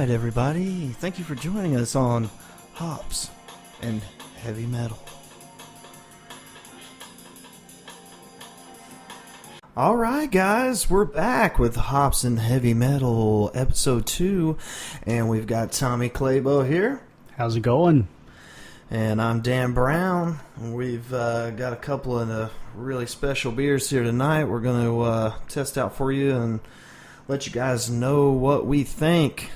right, everybody. Thank you for joining us on Hops and Heavy Metal. All right, guys, we're back with Hops and Heavy Metal, episode 2, and we've got Tommy Claybo here. How's it going? And I'm Dan Brown. We've got a couple of really special beers here tonight. We're going to test out for you and let you guys know what we think.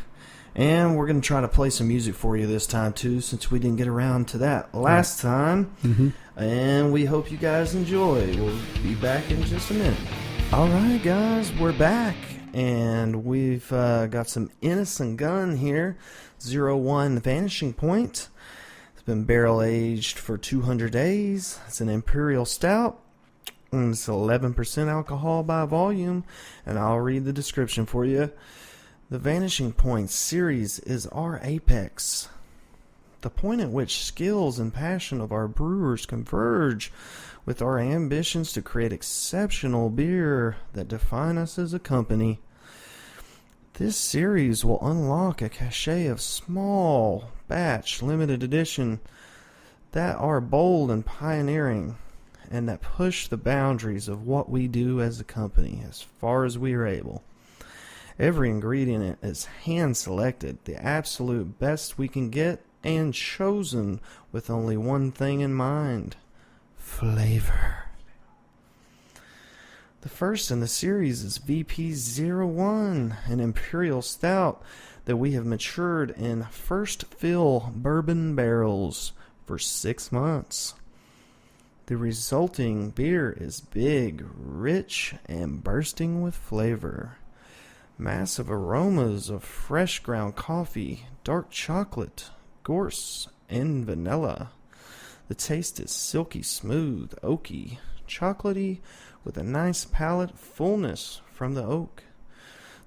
And we're going to try to play some music for you this time, too, since we didn't get around to that last time. Mm-hmm. And we hope you guys enjoy. We'll be back in just a minute. All right, guys, we're back. And we've got some Innocent Gun here. 01 Vanishing Point. It's been barrel aged for 200 days. It's an Imperial Stout. And it's 11% alcohol by volume. And I'll read the description for you. The Vanishing Point series is our apex. The point at which skills and passion of our brewers converge with our ambitions to create exceptional beer that define us as a company. This series will unlock a cachet of small batch limited edition that are bold and pioneering and that push the boundaries of what we do as a company as far as we are able. Every ingredient is hand selected, the absolute best we can get, and chosen with only one thing in mind: flavor. The first in the series is VP01, an Imperial Stout that we have matured in first fill bourbon barrels for 6 months. The resulting beer is big, rich, and bursting with flavor. Massive aromas of fresh ground coffee, dark chocolate, gorse, and vanilla. The taste is silky smooth, oaky, chocolatey, with a nice palate fullness from the oak.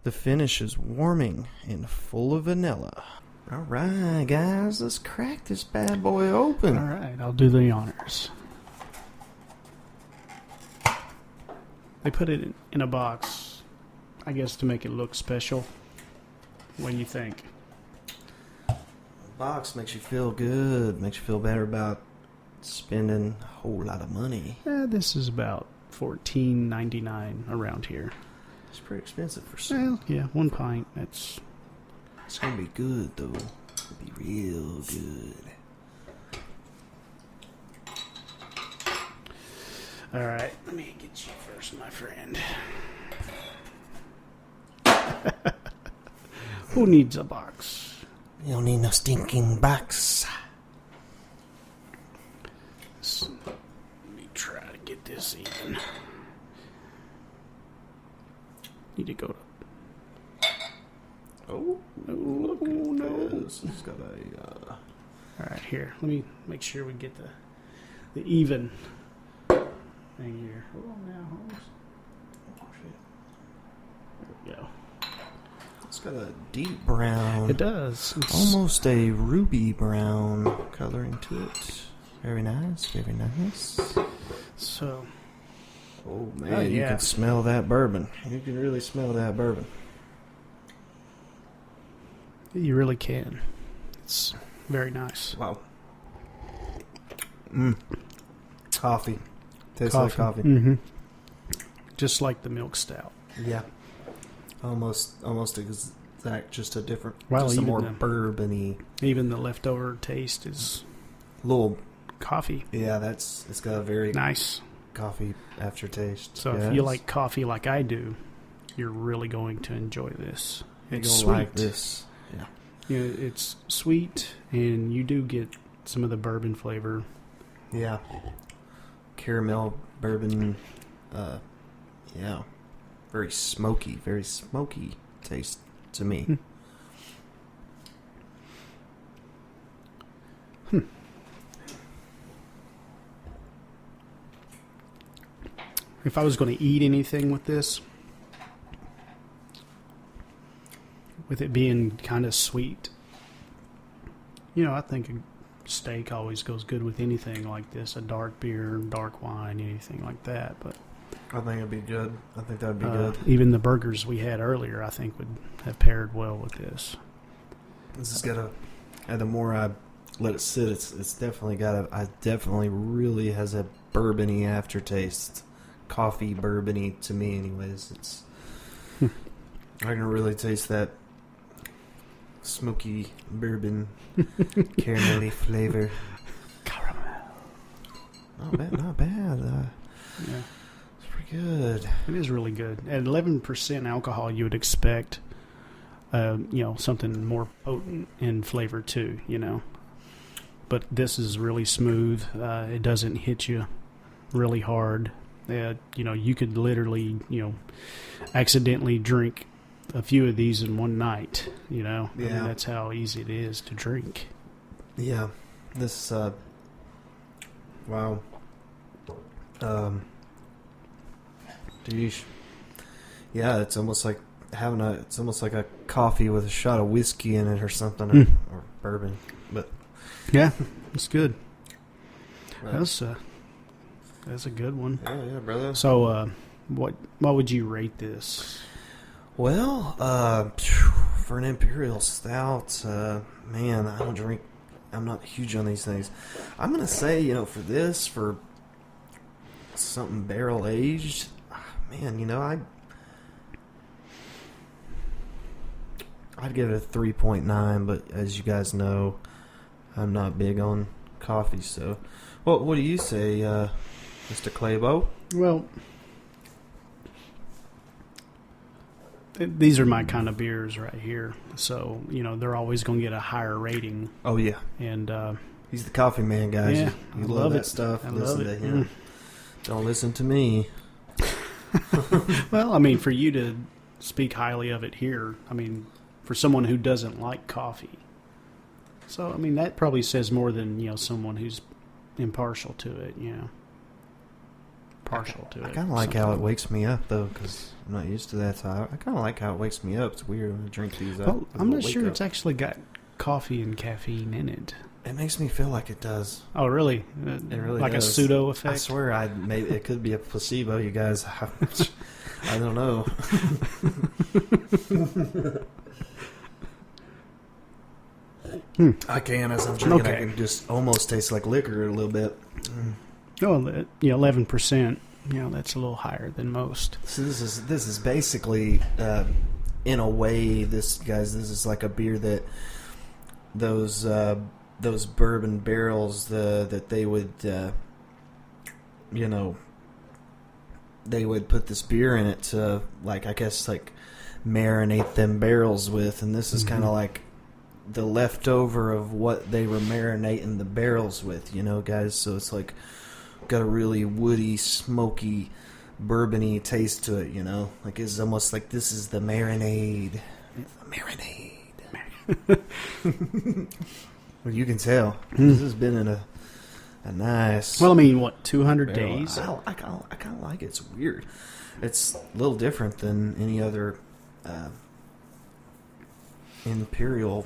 The finish is warming and full of vanilla. Alright, guys, let's crack this bad boy open. Alright, I'll do the honors. They put it in a box, I guess, to make it look special. What do you think? The box makes you feel good, makes you feel better about spending a whole lot of money. This is about $14.99 around here. It's pretty expensive for some. Well, yeah, 1 pint. It's gonna be good, though. It'll be real good. Alright, let me get you first, my friend. Who needs a box? You don't need no stinking box. Let me try to get this even. Need to go to... Oh, look at no. this. It's got a... Alright, here. Let me make sure we get the even thing here. Hold on now, Holmes. Oh, shit. There we go. It's got a deep brown. It does. It's Almost a ruby brown coloring to it. Very nice, very nice. So... Oh, man, Oh, you yeah. can smell that bourbon. You can really smell that bourbon. You really can. It's very nice. Wow. Coffee. Tastes like coffee. Mm-hmm. Just like the milk stout. Yeah. Almost exact, just a different, Well, just a even more the- bourbon-y Even the leftover taste is little. coffee. Yeah, it's got a very Nice. coffee aftertaste. So if you like coffee like I do, you're really going to enjoy this. It's you'll sweet. like this. Yeah. You know, it's sweet, and you do get some of the bourbon flavor. Yeah. Caramel bourbon. Yeah. Very smoky taste to me. If I was going to eat anything with this, with it being kind of sweet, you know, I think a steak always goes good with anything like this, a dark beer, dark wine, anything like that. But I think it'd be good. I think that'd be good. even the burgers we had earlier, I think, would have paired well with this. This has got a. And the more I let it sit, it's definitely got a. I definitely really has a bourbony aftertaste, coffee bourbony to me, anyways. It's. I can really taste that smoky bourbon caramelly flavor. Caramel. Not bad. Yeah, It's pretty good. it is really good. At 11% alcohol, you would expect, something more potent in flavor too. But this is really smooth. It doesn't hit you really hard. You could literally, accidentally drink a few of these in one night. I mean, that's how easy it is to drink. Yeah, this. Wow. Geesh. Yeah, it's almost like it's almost like a coffee with a shot of whiskey in it or something, or bourbon. But Yeah, it's good. right. That's a good one. Yeah, brother. So, what would you rate this? Well, for an imperial stout, man, I don't drink. I'm not huge on these things. I'm gonna say, for something barrel aged, man, I'd give it a 3.9. But as you guys know, I'm not big on coffee. So, what do you say, Mr. Claybo? Well, these are my kind of beers right here. So, they're always going to get a higher rating. Oh yeah, And, he's the coffee man, guys. Yeah, you I love love that it. stuff. I Listen love to it. him. Don't listen to me. well, I mean, for you to speak highly of it here, I mean, for someone who doesn't like coffee. So, I mean, that probably says more than, someone who's impartial to it, partial to it. I kind of like something. how it wakes me up, though, because I'm not used to that. So I kind of like how it wakes me up. It's weird when I drink these up. Well, I'm not Wake sure up. it's actually got coffee and caffeine in it. It makes me feel like it does. Oh, really? It really like does. a pseudo effect? I swear, it could be a placebo. You guys, I don't know. I can, as I'm drinking, I Okay. can just almost taste like liquor a little bit. Oh, 11%. That's a little higher than most. So this is basically, in a way, this is like a beer that those bourbon barrels that they would, they would put this beer in it to, like, I guess, like, marinate them barrels with, and this is kind of like the leftover of what they were marinating the barrels with, guys. So it's like got a really woody, smoky, bourbony taste to it, like it's almost like this is the marinade. Well, you can tell this has been in a nice. Well, I mean, what, 200 barrel. days? I kind of like it. It's weird. It's a little different than any other imperial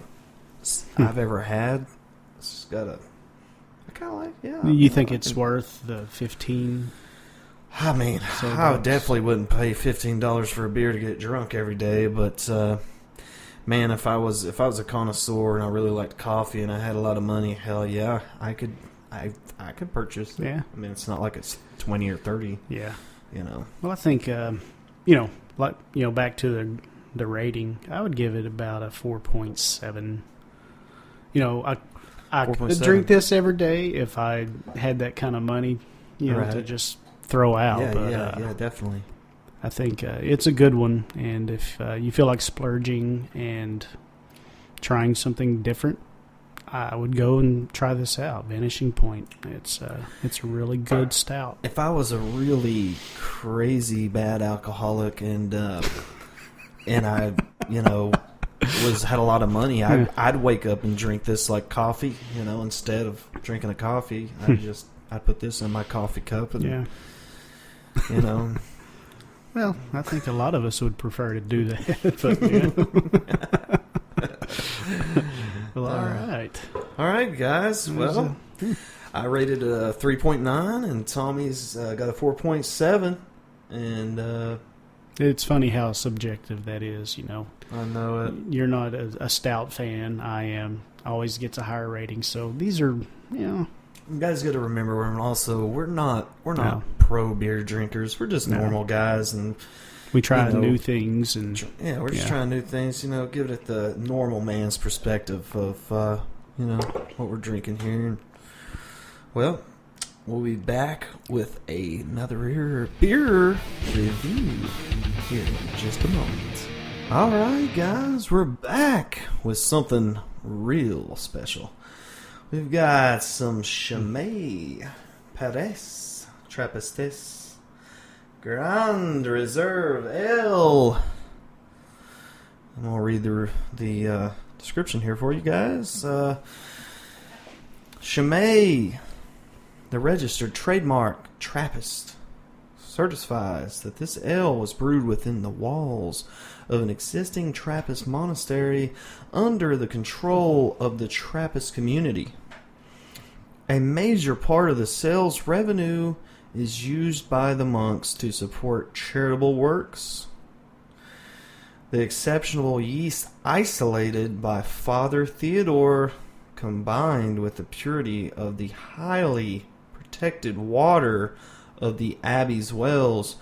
I've ever had. It's got a. I kind of like. Yeah. You think it's worth the 15? I mean, So I bucks. definitely wouldn't pay $15 for a beer to get drunk every day, but man, if I was a connoisseur and I really liked coffee and I had a lot of money, hell yeah, I could purchase. Yeah. I mean, it's not like it's 20 or 30. Yeah. Well, I think, back to the rating, I would give it about a 4.7. I could 4.7. drink this every day if I had that kind of money, Right. to just throw out. yeah, but, yeah, definitely. I think it's a good one, and if you feel like splurging and trying something different, I would go and try this out. Vanishing Point. It's a really good stout. If I was a really crazy bad alcoholic and I had a lot of money, I'd wake up and drink this like coffee, instead of drinking a coffee. I'd put this in my coffee cup and Yeah. Well, I think a lot of us would prefer to do that. But, well, all right. All right, guys. Well, I rated a 3.9, and Tommy's got a 4.7, and It's funny how subjective that is, you know. I know it. You're not a stout fan. I am. Always gets a higher rating. So these are, you know. You guys got to remember, we're not No. pro beer drinkers. We're just No. normal guys, and We try You know, new things, and yeah, we're just Yeah. trying new things. You know, give it the normal man's perspective of what we're drinking here. Well, we'll be back with another beer review here in just a moment. All right, guys, we're back with something real special. We've got some Chimay Paris Trappistes Grand Reserve Ale. I'm going to read the description here for you guys. Chimay, the registered trademark Trappist, certifies that this ale was brewed within the walls of an existing Trappist monastery under the control of the Trappist community. A major part of the sales revenue is used by the monks to support charitable works. The exceptional yeast isolated by Father Theodore, combined with the purity of the highly protected water of the abbey's wells,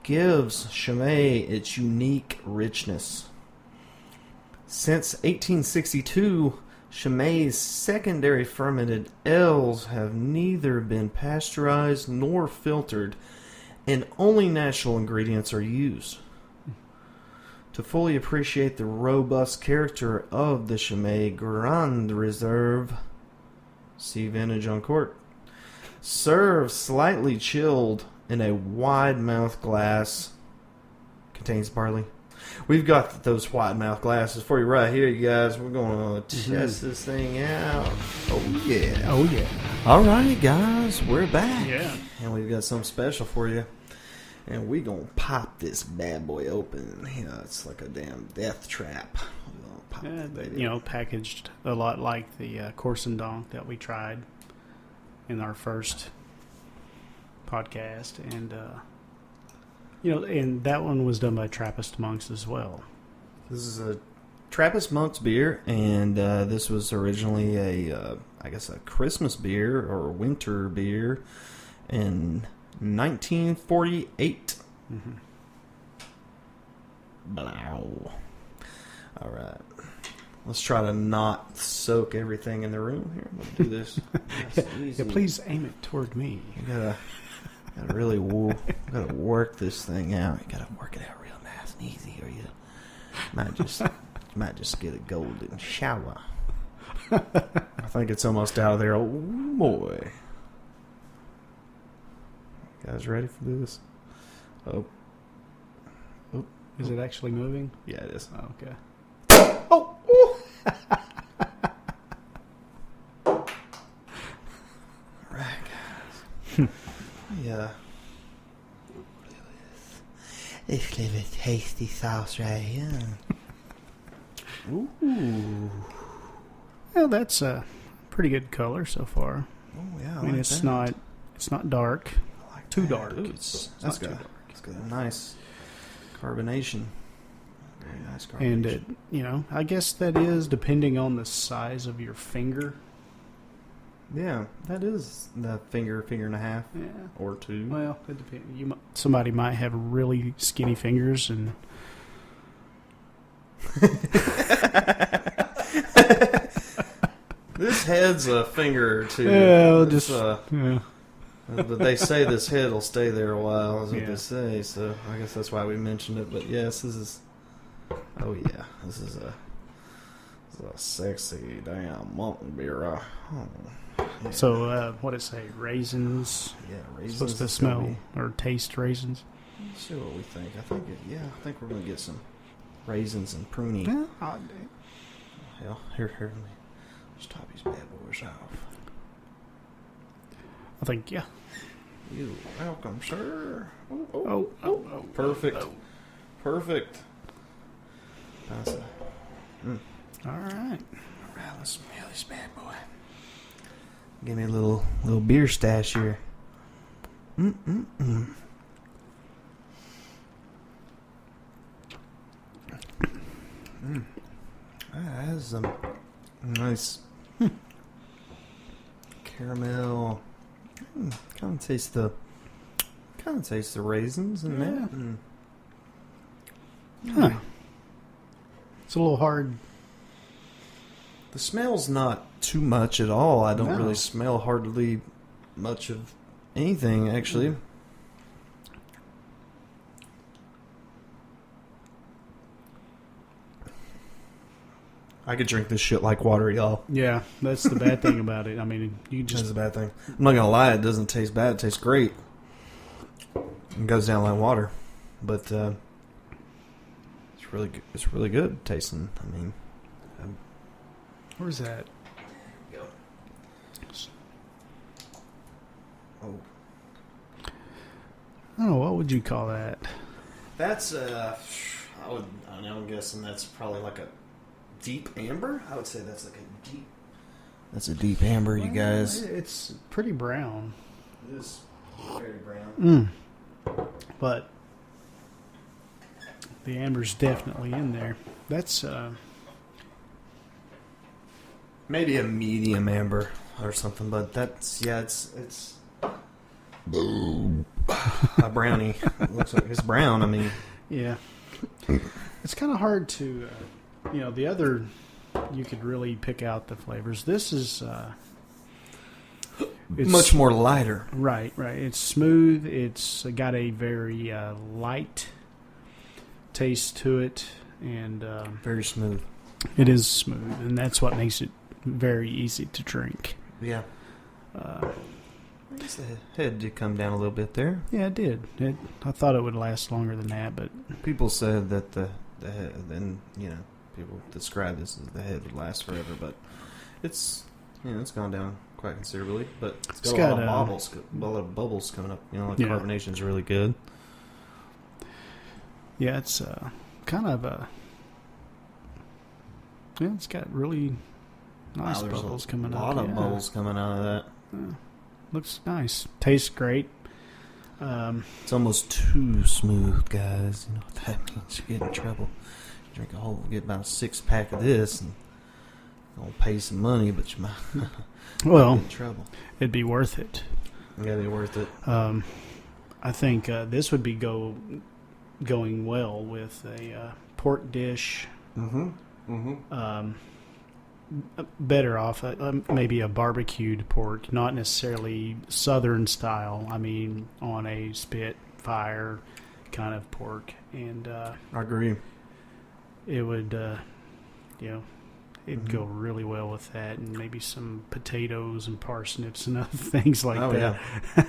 gives Chimay its unique richness. Since 1862, Chimay's secondary fermented ales have neither been pasteurized nor filtered, and only natural ingredients are used. To fully appreciate the robust character of the Chimay Grand Reserve, see Vintage on Cork. Serve slightly chilled in a wide mouth glass. Contains barley. We've got those wide mouth glasses for you right here, you guys. We're going to test this thing out. Oh, yeah. oh yeah, All right, guys. We're back. yeah. And we've got something special for you. And we're going to pop this bad boy open. Yeah, it's like a damn death trap. We're gonna pop Yeah, that but, baby you know, packaged a lot like the Corsandon that we tried in our first podcast, and and that one was done by Trappist monks as well. This is a Trappist Monk's beer, and this was originally I guess a Christmas beer or a winter beer in 1948. Mm-hmm. Blow. All right. Let's try to not soak everything in the room here. Let's do this. Nice and easy. Yeah, please aim it toward me. You gotta really gotta work this thing out. You gotta work it out real nice and easy, or you might just get a golden shower. I think it's almost out of there. Oh boy! You guys ready for this? Oh, Is it actually moving? yeah, it is. Oh, okay. Oh! Right, guys. Yeah. This little tasty sauce right here. Ooh. Well, that's a pretty good color so far. Oh yeah. I mean, it's not dark. I like too that. dark. Ooh, It's that's not too got dark. it's got a nice carbonation. Very nice carbonation. And I guess that is depending on the size of your finger. yeah, that is the finger and a half Yeah. or two. Well, it depends. Somebody might have really skinny fingers, and This head's a finger or two. yeah, I'll This, just yeah. but they say this head will stay there a while, is what Yeah. they say. So I guess that's why we mentioned it. But yes, this is. Oh yeah, this is a sexy damn mountain beer. Oh, yeah. So what it say? Raisins. yeah, raisins. Supposed to is gonna smell or taste raisins. Let's see what we think. I think we're gonna get some raisins and pruny. Yeah. Hell, here, let me just top these bad boys off. I think yeah. You're welcome, sir. Oh, Oh. perfect, perfect. That's a. All right. All right, let's smell this bad boy. Give me a little beer stash here. some nice caramel. Kind of taste the raisins in Yeah. that. And, Huh. It's a little hard. the smell's not too much at all. I don't No. really smell hardly much of anything, actually. I could drink this shit like water, y'all. Yeah, that's the bad thing about it. I mean, you That's just a bad thing. I'm not gonna lie, it doesn't taste bad. It tastes great. It goes down like water, but it's really good. It's really good tasting. I mean, where's that? oh, I don't know, what would you call that? that's I'm guessing that's probably like a deep amber. I would say that's like a deep. That's a deep amber, you guys. It's pretty brown. It is very brown. But the amber's definitely in there. That's Maybe a medium amber or something, but that's it's a brownie. It looks like it's brown. I mean, yeah. It's kind of hard to, the other you could really pick out the flavors. This is it's much more lighter. right. It's smooth. It's got a very light taste to it, and Very smooth. it is smooth, and that's what makes it very easy to drink. Yeah. I guess the head did come down a little bit there. Yeah, it did. I thought it would last longer than that, but People said that the head, then people describe this as the head would last forever, but it's it's gone down quite considerably. But it's got a lot of bubbles coming up. Like Yeah. carbonation's really good. yeah, it's kind of it's got really nice There's bubbles coming a up. lot of yeah. bubbles coming out of that. Looks nice. Tastes great. It's almost too smooth, guys. You know what that means? You get in trouble. Get about a 6-pack of this, and you'll pay some money, but you might Well, get in trouble. it'd be worth it. You gotta be worth it. I think this would be going well with a pork dish. Better off maybe a barbecued pork, not necessarily southern style. I mean, on a spit fire kind of pork, and I agree. it would, it'd go really well with that, and maybe some potatoes and parsnips and other things like Oh that. yeah,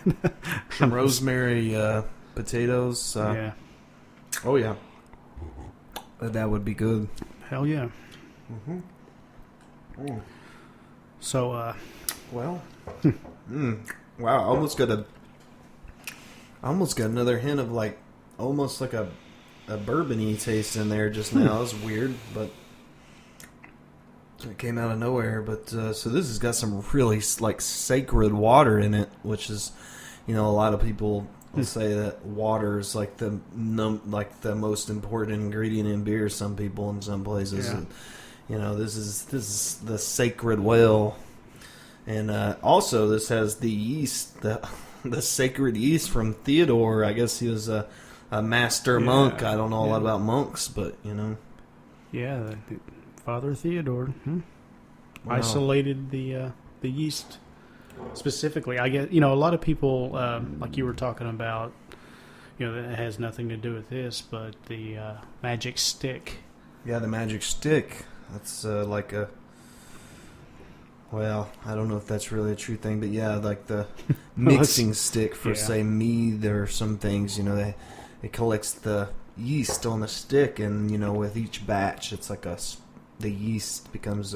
some rosemary potatoes. Yeah, Oh yeah, that would be good. hell yeah. So, Well, wow! I almost got another hint of almost like a bourbon-y taste in there just now. It was weird, but it came out of nowhere. But so this has got some really sacred water in it, which is, a lot of people will say that water is the most important ingredient in beer. Some people in some places. Yeah. This is the sacred well, and also this has the yeast, the sacred yeast from Theodore. I guess he was a master monk. I don't know a lot about monks, but yeah, Father Theodore Wow. isolated the yeast specifically. I guess a lot of people, like you were talking about, that has nothing to do with this, but the magic stick. Yeah, the magic stick. That's well, I don't know if that's really a true thing, but yeah, like the mixing stick for say mead or some things. It collects the yeast on the stick, and with each batch, it's the yeast becomes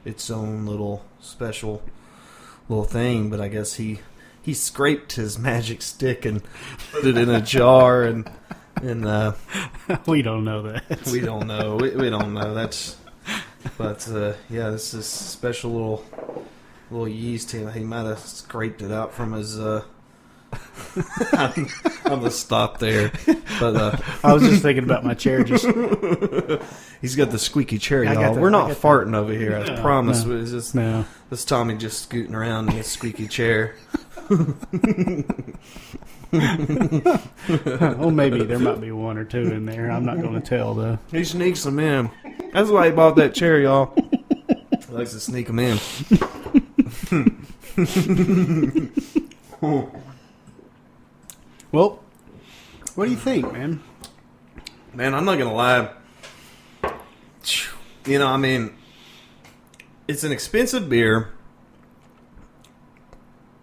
its own little special little thing. But I guess he scraped his magic stick and put it in a jar, and We don't know that. we don't know. We don't know. But yeah, this is special little yeast. He might have scraped it out from his I'm gonna stop there. But I was just thinking about my chair. Just he's got the squeaky chair, I got y'all. the- We're I not got the- farting over here. I No, promise. no. It's just no. this Tommy just scooting around in his squeaky chair. Well, maybe there might be one or two in there. I'm not going to tell though. He sneaks them in. That's why he bought that chair, y'all. He likes to sneak them in. Well, what do you think, man? Man, I'm not gonna lie. You know, I mean, it's an expensive beer,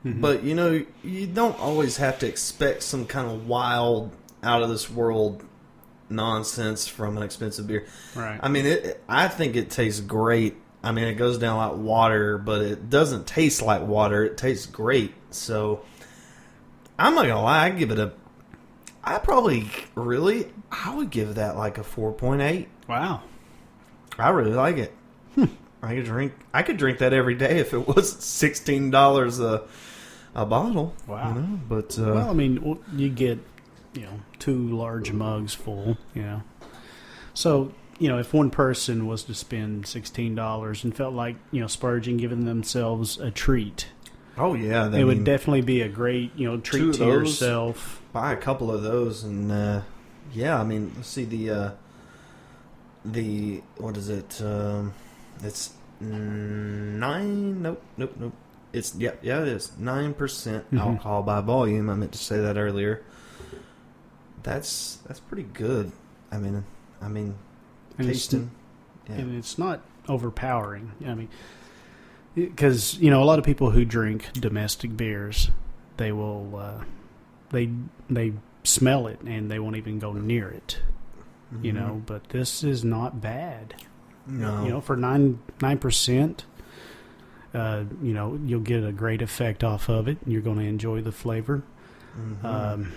but you know, you don't always have to expect some kind of wild, out of this world nonsense from an expensive beer. Right. I mean, I think it tastes great. I mean, it goes down like water, but it doesn't taste like water. It tastes great. So, I'm not gonna lie. I would give that like a 4.8. Wow. I really like it. I could drink that every day if it was $16 a bottle. Wow. You know? But Well, I mean, you get, 2 large mugs full, So, if one person was to spend $16 and felt like, spurging, giving themselves a treat, oh yeah, it would definitely be a great, Two treat of to those. yourself. buy a couple of those and yeah. I mean, let's see the what is it? It's 9. Nope. It's yeah. It is 9% alcohol by volume. I meant to say that earlier. That's pretty good. I mean, And it's- tasting. Yeah. And it's not overpowering. I mean, because a lot of people who drink domestic beers, they will they smell it and they won't even go near it. But this is not bad. No. For 9%, you'll get a great effect off of it. You're going to enjoy the flavor. And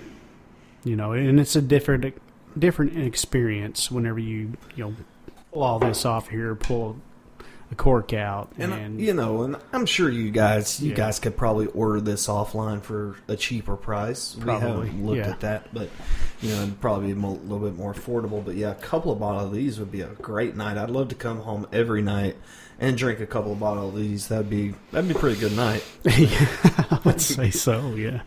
it's a different experience whenever you pull all this off here, pull a cork out, And and and I'm sure you guys Yeah. could probably order this offline for a cheaper price. Probably, We haven't looked yeah. at that, but it'd probably be a little bit more affordable. But yeah, a couple of bottles of these would be a great night. I'd love to come home every night and drink a couple of bottles of these. That'd be a pretty good night. I would say so. Yeah.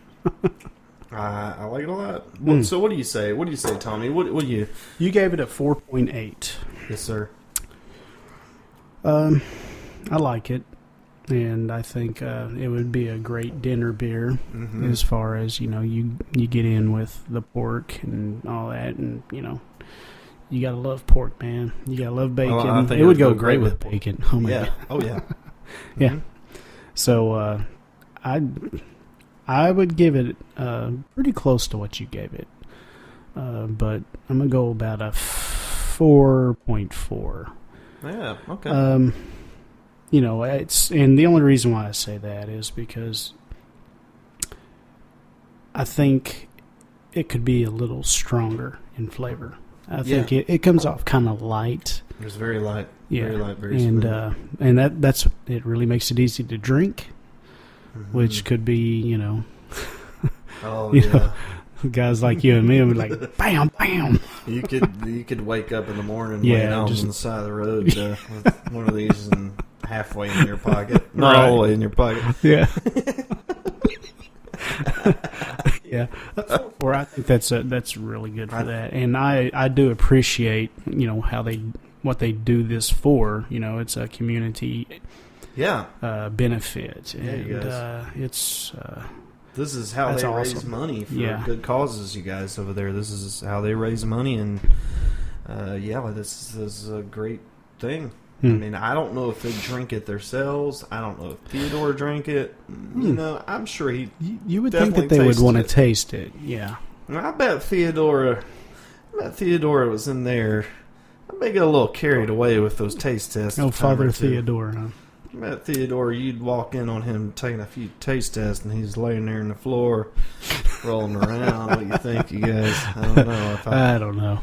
I like it a lot. So what do you say? What do you say, Tommy? What do you? You gave it a 4.8. Yes, sir. I like it, and I think it would be a great dinner beer. As far as you get in with the pork and all that, and you gotta love pork, man. You gotta love bacon. Well, I think it would go go great great with with pork. bacon. Oh my Yeah. god. Oh yeah. Yeah. So I would give it pretty close to what you gave it, but I'm gonna go about a 4.4. Yeah. Okay. It's, and the only reason why I say that is because I think it could be a little stronger in flavor. I think it comes off kind of light. It's very light. Yeah. Very light. Very And smooth. and that's it. Really makes it easy to drink, which could be Oh you yeah. know, guys like you and me would be like bam bam. You could wake up in the morning Yeah, laying out just- on the side of the road with one of these and halfway in your pocket, not Right. all the way in your pocket. Yeah. Yeah. Or I think that's really good for that. And I do appreciate, what they do this for. It's a community Yeah, benefit. Yeah, you And guys. it's this is how That's they raise awesome. money for Yeah. good causes. You guys over there, this is how they raise money, and this is a great thing. I mean, I don't know if they drink it themselves. I don't know if Theodore drank it. I'm sure he. you would think that Definitely they would want to tasted taste it. Yeah. I bet Theodora was in there. I may get a little carried away with those taste tests. Oh, a time Father or two. Theodore. Huh? I bet Theodore, you'd walk in on him taking a few taste tests, and he's laying there on the floor, rolling around. What do you think, you guys? I don't know. If I don't know.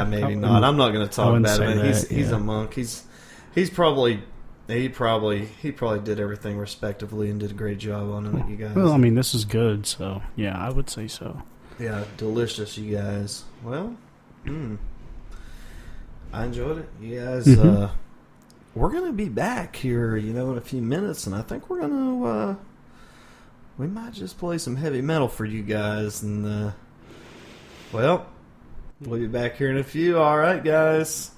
maybe not. I'm not going to talk wouldn't about say it. that, He's yeah. a monk. He's probably He probably did everything respectively and did a great job on it, you guys. Well, I mean, this is good, so yeah, I would say so. Yeah, delicious, you guys. Well, I enjoyed it. You guys, we're going to be back here, in a few minutes, and I think we're going to, we might just play some heavy metal for you guys, and, well, we'll be back here in a few. All right, guys.